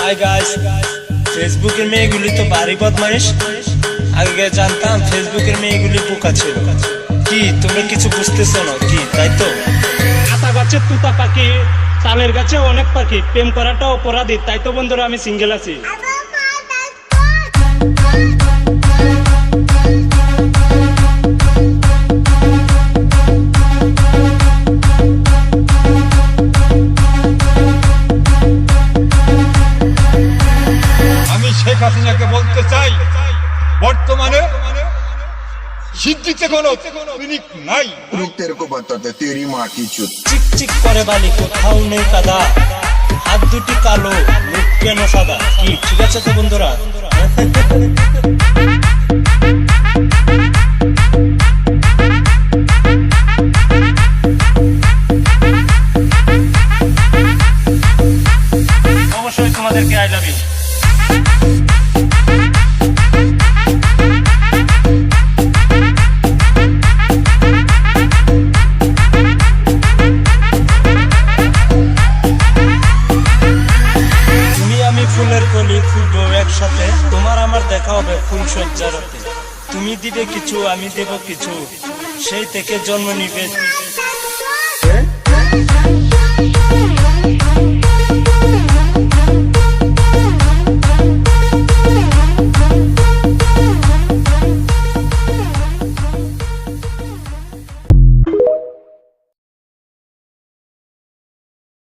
Hi guys, ফেসবুকের মেয়েগুলি তো ভারী বদমাইশ। আগে জানতাম ফেসবুকের মেয়েগুলি বোকা ছিল। কি তোমরা কিছু বুঝতেছো না কি? তাই তো আতা গাছে তুতা পাখি, তালের গাছে অনেক পাখি, প্রেম করাটা অপরাধী। তাই তো বন্ধুরা আমি সিঙ্গেল আছি। আমি শেখ হাসিনাকে বলতে চাই, বর্তমানে সিদ্ধিতে কোনো ক্লিনিক নাই। रुक तेरे को बताते तेरी माँ की चुत। চিকচিক করে বালি, কোথাও নেই কাদা, হাত দুটি কালো, মুখ কেন সাদা। কি ঠিক আছে তো বন্ধুরা? অবশ্যই তোমাদেরকে আই লাভ ইউ। ফুলের কলি ফুটবো একসাথে, তোমার আমার দেখা হবে ফুল সজ্জারতে। তুমি দিবে কিছু, আমি দেব কিছু, সেই থেকে জন্ম নিবে।